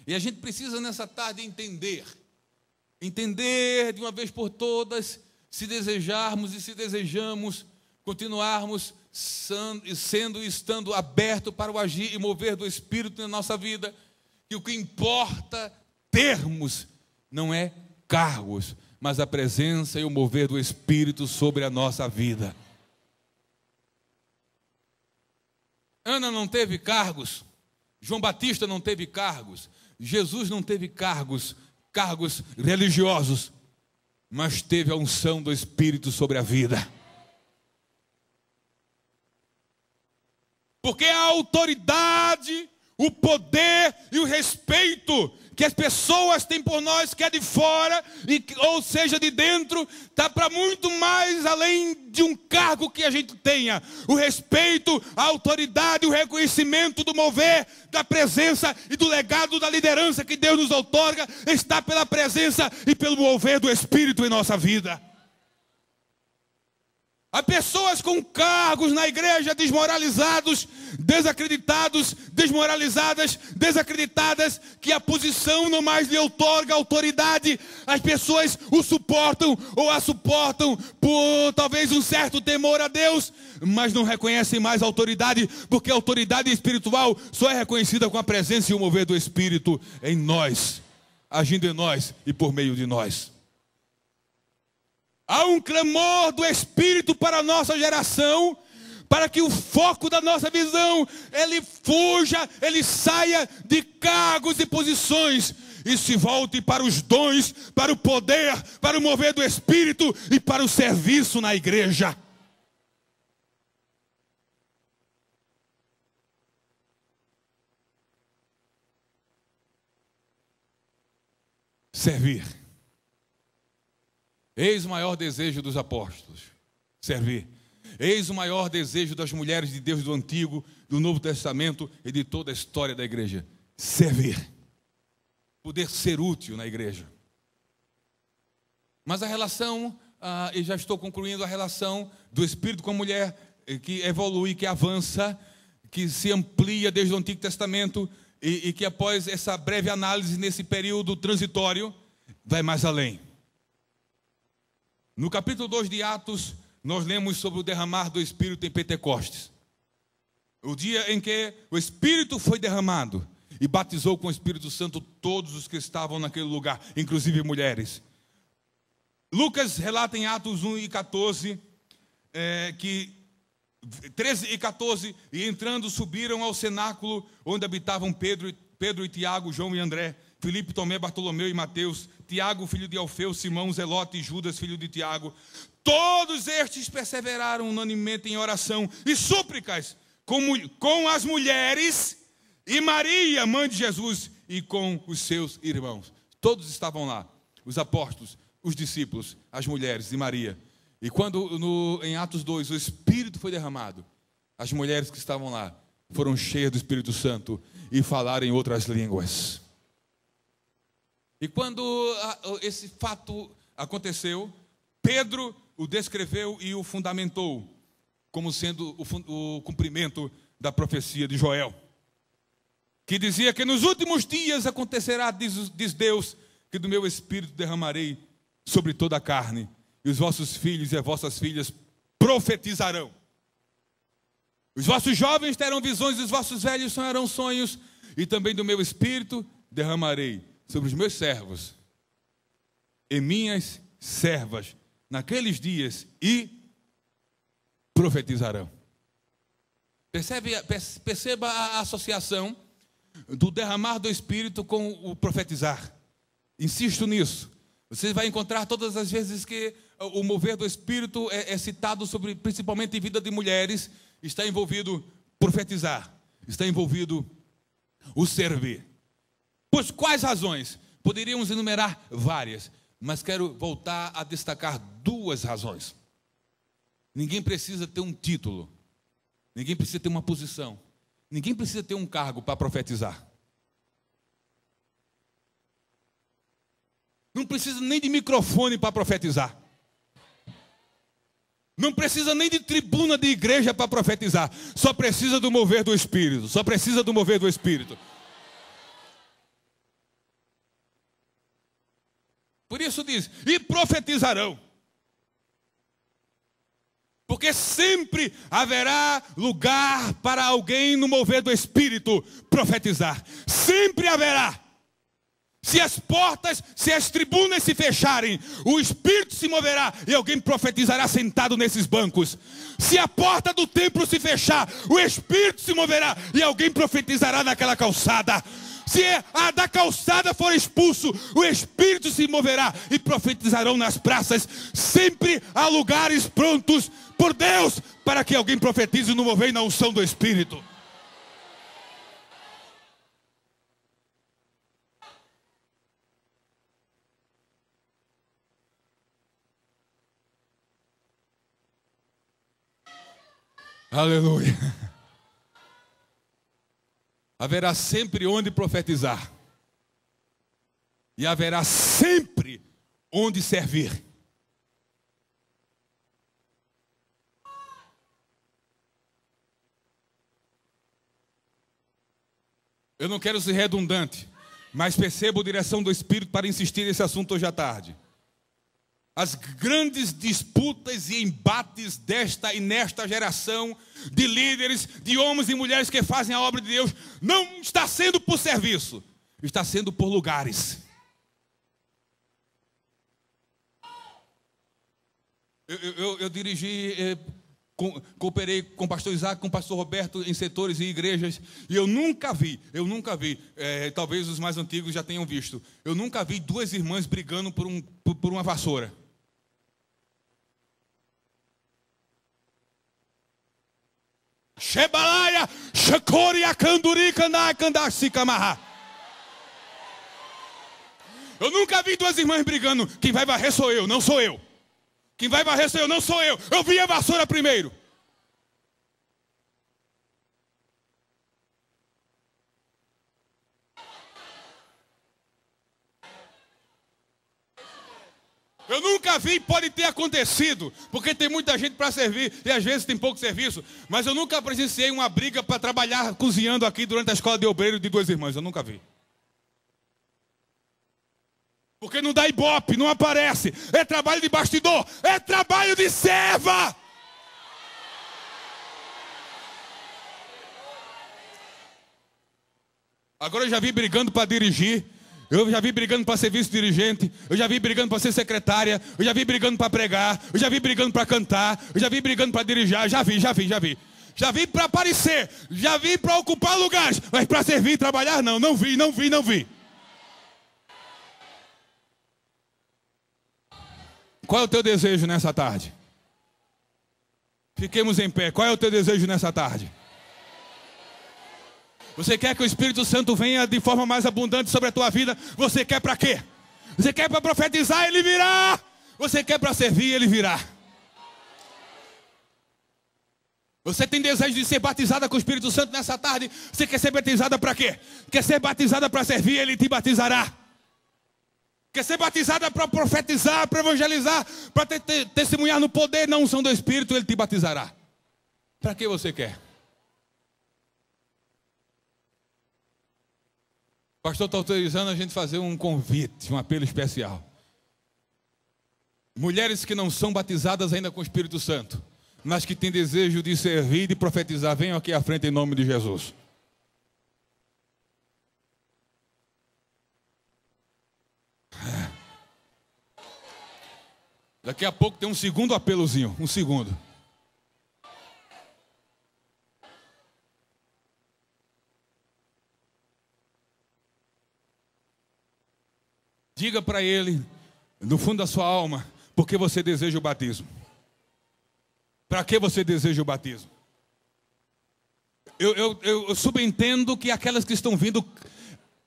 E a gente precisa nessa tarde entender de uma vez por todas, se desejarmos e se desejamos continuarmos sendo e estando aberto para o agir e mover do Espírito na nossa vida, que o que importa termos não é cargos, mas a presença e o mover do Espírito sobre a nossa vida. Ana não teve cargos, João Batista não teve cargos, Jesus não teve cargos religiosos, mas teve a unção do Espírito sobre a vida. Porque a autoridade, o poder e o respeito que as pessoas têm por nós, que é de fora, ou seja, de dentro, está para muito mais além de um cargo que a gente tenha. O respeito, a autoridade, o reconhecimento do mover, da presença e do legado da liderança que Deus nos outorga, está pela presença e pelo mover do Espírito em nossa vida. Há pessoas com cargos na igreja desmoralizados, desacreditados, desmoralizadas, desacreditadas, que a posição não mais lhe outorga autoridade. As pessoas o suportam ou a suportam por talvez um certo temor a Deus, mas não reconhecem mais a autoridade, porque a autoridade espiritual só é reconhecida com a presença e o mover do Espírito em nós, agindo em nós e por meio de nós. Há um clamor do Espírito para a nossa geração, para que o foco da nossa visão, ele fuja, ele saia de cargos e posições, e se volte para os dons, para o poder, para o mover do Espírito e para o serviço na igreja. Servir. Eis o maior desejo dos apóstolos, servir. Eis o maior desejo das mulheres de Deus do Antigo, do Novo Testamento e de toda a história da igreja, servir. Poder ser útil na igreja. Mas a relação, e já estou concluindo, a relação do Espírito com a mulher, que evolui, que avança, que se amplia desde o Antigo Testamento, e que após essa breve análise nesse período transitório, vai mais além. No capítulo 2 de Atos, nós lemos sobre o derramar do Espírito em Pentecostes. O dia em que o Espírito foi derramado e batizou com o Espírito Santo todos os que estavam naquele lugar, inclusive mulheres. Lucas relata em Atos 1 e 14, que 13 e 14, e entrando subiram ao cenáculo onde habitavam Pedro e Tiago, João e André, Filipe, Tomé, Bartolomeu e Mateus, Tiago, filho de Alfeu, Simão, Zelote e Judas, filho de Tiago. Todos estes perseveraram unanimemente em oração e súplicas com as mulheres e Maria, mãe de Jesus, e com os seus irmãos. Todos estavam lá, os apóstolos, os discípulos, as mulheres e Maria. E quando em Atos 2 o Espírito foi derramado, as mulheres que estavam lá foram cheias do Espírito Santo e falaram em outras línguas. E quando esse fato aconteceu, Pedro o descreveu e o fundamentou como sendo o cumprimento da profecia de Joel, que dizia que nos últimos dias acontecerá, diz Deus, que do meu Espírito derramarei sobre toda a carne, e os vossos filhos e as vossas filhas profetizarão. Os vossos jovens terão visões, e os vossos velhos sonharão sonhos, e também do meu Espírito derramarei sobre os meus servos e minhas servas naqueles dias, e profetizarão. Perceba a associação do derramar do Espírito com o profetizar. Insisto nisso. Você vai encontrar todas as vezes que o mover do Espírito é citado sobre, principalmente em vida de mulheres, está envolvido profetizar, está envolvido o servir. Por quais razões? Poderíamos enumerar várias, Mas quero voltar a destacar duas razões. Ninguém precisa ter um título. Ninguém precisa ter uma posição. Ninguém precisa ter um cargo para profetizar. Não precisa nem de microfone para profetizar. Não precisa nem de tribuna de igreja para profetizar. Só precisa do mover do Espírito. Só precisa do mover do Espírito. Por isso diz, e profetizarão. Porque sempre haverá lugar para alguém no mover do Espírito profetizar. Sempre haverá. Se as portas, se as tribunas se fecharem, o Espírito se moverá e alguém profetizará sentado nesses bancos. Se a porta do templo se fechar, o Espírito se moverá e alguém profetizará naquela calçada. Se a da calçada for expulso, o Espírito se moverá e profetizarão nas praças. Sempre há lugares prontos por Deus para que alguém profetize no mover e na unção do Espírito. Aleluia. Haverá sempre onde profetizar. E haverá sempre onde servir. Eu não quero ser redundante, mas percebo a direção do Espírito para insistir nesse assunto hoje à tarde. As grandes disputas e embates desta e nesta geração de líderes, de homens e mulheres que fazem a obra de Deus, não está sendo por serviço, está sendo por lugares. Eu dirigi, cooperei com o pastor Isaac, com o pastor Roberto em setores e igrejas, e eu nunca vi, talvez os mais antigos já tenham visto, eu nunca vi duas irmãs brigando por uma vassoura. Shebalaia, Shakoria, Kanduri, Kandai, Kandashi, Kamaha. Eu nunca vi duas irmãs brigando. Quem vai varrer sou eu, não sou eu. Quem vai varrer sou eu, não sou eu. Eu vi a vassoura primeiro. Eu nunca vi, pode ter acontecido, porque tem muita gente para servir e às vezes tem pouco serviço, mas eu nunca presenciei uma briga para trabalhar cozinhando aqui durante a escola de obreiro de duas irmãs, eu nunca vi. Porque não dá ibope, não aparece, é trabalho de bastidor, é trabalho de serva. Agora eu já vi brigando para dirigir. Eu já vi brigando para ser vice-dirigente, eu já vi brigando para ser secretária, eu já vi brigando para pregar, eu já vi brigando para cantar, eu já vi brigando para dirigir, já vi. Já vi para aparecer, já vi para ocupar lugares, mas para servir e trabalhar não vi. Qual é o teu desejo nessa tarde? Fiquemos em pé, qual é o teu desejo nessa tarde? Você quer que o Espírito Santo venha de forma mais abundante sobre a tua vida? Você quer para quê? Você quer para profetizar? Ele virá. Você quer para servir? Ele virá. Você tem desejo de ser batizada com o Espírito Santo nessa tarde? Você quer ser batizada para quê? Quer ser batizada para servir? Ele te batizará. Quer ser batizada para profetizar, para evangelizar, para testemunhar no poder, na unção do Espírito? Ele te batizará. Para que você quer? O pastor está autorizando a gente fazer um convite, um apelo especial. Mulheres que não são batizadas ainda com o Espírito Santo, mas que têm desejo de servir e de profetizar, venham aqui à frente em nome de Jesus. Daqui a pouco tem um segundo apelozinho, um segundo. Diga para ele, no fundo da sua alma, por que você deseja o batismo? Para que você deseja o batismo? Eu subentendo que aquelas que estão vindo,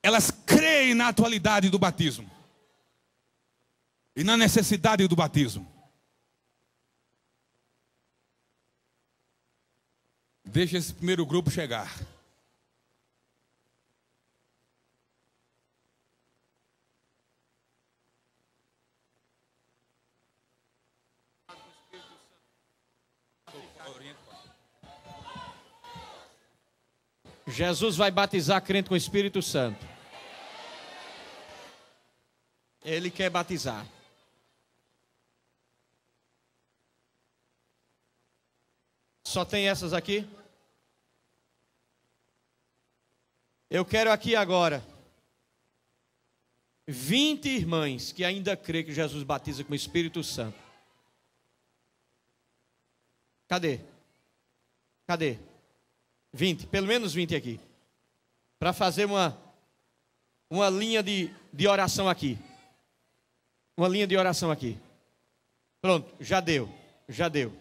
elas creem na atualidade do batismo. e na necessidade do batismo. Deixa esse primeiro grupo chegar. Jesus vai batizar crente com o Espírito Santo. Ele quer batizar. Só tem essas aqui? Eu quero aqui agora 20 irmãs que ainda crê que Jesus batiza com o Espírito Santo. Cadê? Cadê? 20, pelo menos 20 aqui. Para fazer uma linha de oração aqui. Uma linha de oração aqui. Pronto, já deu. Já deu.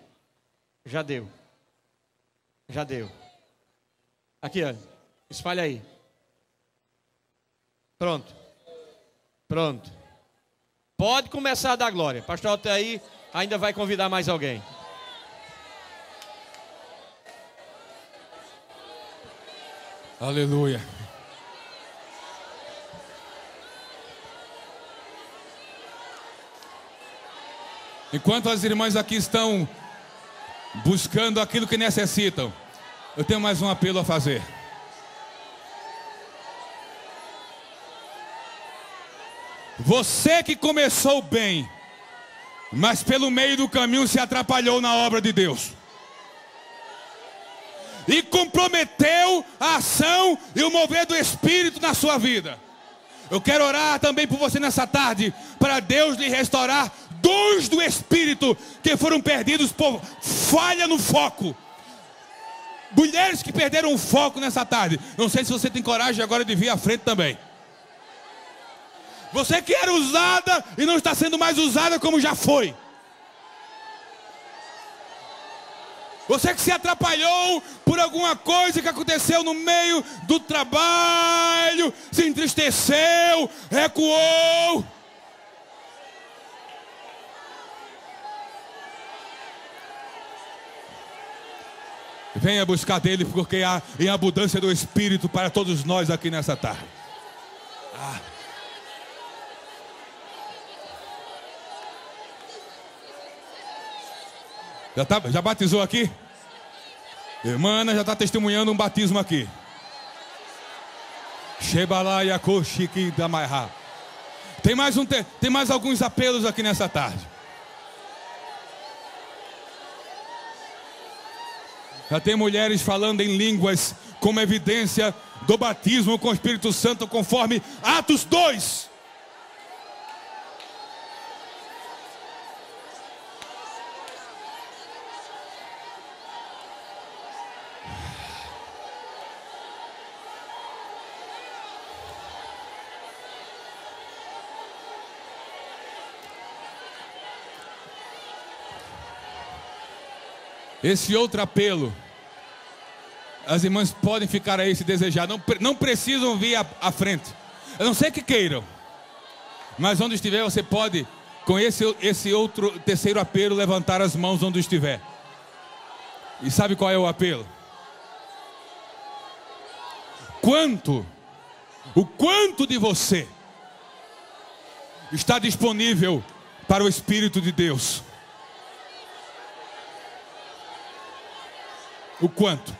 Já deu. Já deu. Aqui, ó. Espalha aí. Pronto. Pronto. Pode começar a dar glória. Pastor Altair ainda vai convidar mais alguém. Aleluia. Enquanto as irmãs aqui estão buscando aquilo que necessitam, eu tenho mais um apelo a fazer. Você que começou bem, mas pelo meio do caminho se atrapalhou na obra de Deus e comprometeu a ação e o mover do Espírito na sua vida. Eu quero orar também por você nessa tarde, para Deus lhe restaurar dons do Espírito que foram perdidos por falha no foco. Mulheres que perderam o foco nessa tarde. Não sei se você tem coragem agora de vir à frente também. Você que era usada e não está sendo mais usada como já foi. Você que se atrapalhou por alguma coisa que aconteceu no meio do trabalho, se entristeceu, recuou. Venha buscar dele, porque há em abundância do Espírito para todos nós aqui nessa tarde. Já batizou aqui? Irmã Ana já está testemunhando um batismo aqui. Tem mais alguns apelos aqui nessa tarde. Já tem mulheres falando em línguas como evidência do batismo com o Espírito Santo, conforme Atos 2. Esse outro apelo, as irmãs podem ficar aí se desejar, não precisam vir à frente, a não ser que queiram, mas onde estiver você pode, com esse outro terceiro apelo, levantar as mãos onde estiver. E sabe qual é o apelo? O quanto de você está disponível para o Espírito de Deus? O quanto?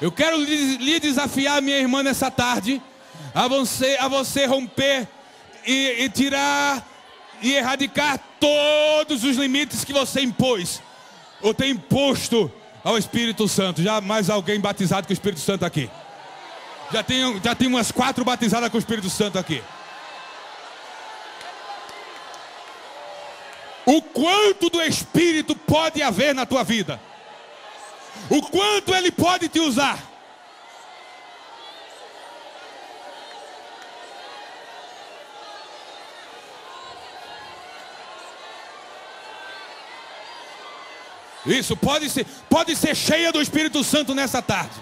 Eu quero lhe desafiar, minha irmã, nessa tarde, a você romper e tirar e erradicar todos os limites que você impôs ou tem imposto ao Espírito Santo. Já mais alguém batizado com o Espírito Santo aqui? Já tem umas 4 batizadas com o Espírito Santo aqui. O quanto do Espírito pode haver na tua vida? O quanto Ele pode te usar? Isso, pode ser cheia do Espírito Santo nessa tarde.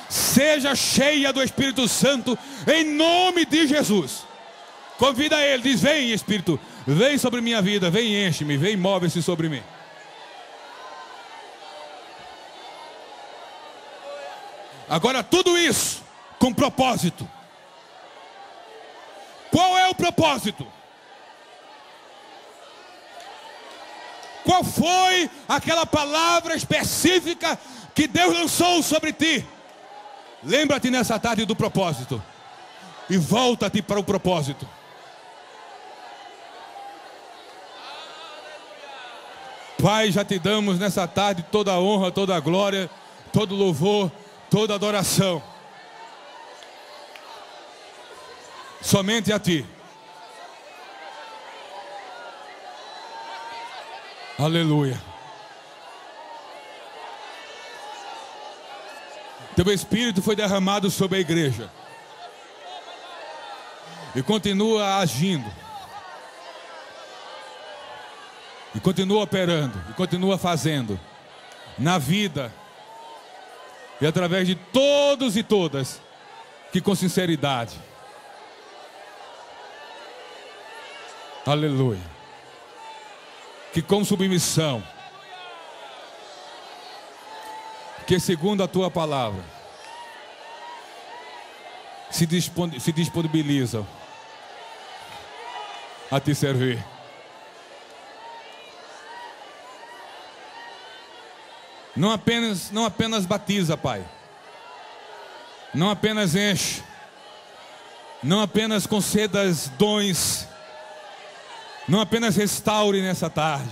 Seja cheia do Espírito Santo, em nome de Jesus. Convida ele, diz: vem Espírito, vem sobre minha vida, vem enche-me, vem move-se sobre mim. Agora tudo isso com propósito. Qual é o propósito? Qual foi aquela palavra específica que Deus lançou sobre ti? Lembra-te nessa tarde do propósito. E volta-te para o propósito. Pai, já te damos nessa tarde toda a honra, toda a glória, todo louvor, toda adoração. Somente a ti. Aleluia. Teu Espírito foi derramado sobre a igreja. E continua agindo. E continua operando. E continua fazendo. Na vida. E através de todos e todas. Que com sinceridade. Aleluia. Que com submissão. Que segundo a tua palavra se disponibilizam a te servir. Não apenas batiza, Pai. Não apenas enche. Não apenas concedas dons. Não apenas restaure nessa tarde.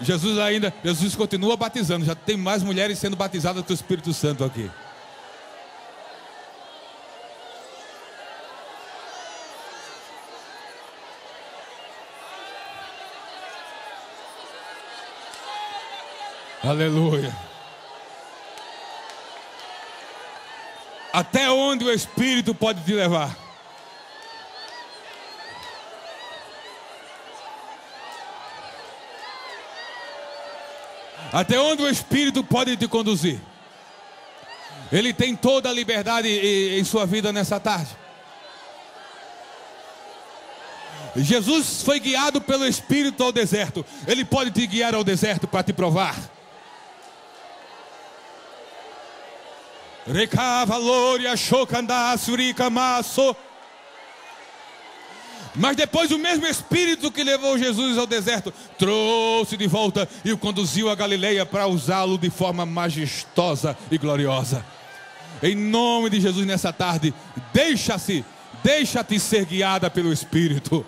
Jesus continua batizando. Já tem mais mulheres sendo batizadas com o Espírito Santo aqui. Aleluia. Até onde o Espírito pode te levar? Até onde o Espírito pode te conduzir? Ele tem toda a liberdade em sua vida nessa tarde. Jesus foi guiado pelo Espírito ao deserto. Ele pode te guiar ao deserto para te provar. Mas depois o mesmo Espírito que levou Jesus ao deserto trouxe de volta e o conduziu a Galileia para usá-lo de forma majestosa e gloriosa. Em nome de Jesus nessa tarde, deixa-te ser guiada pelo Espírito.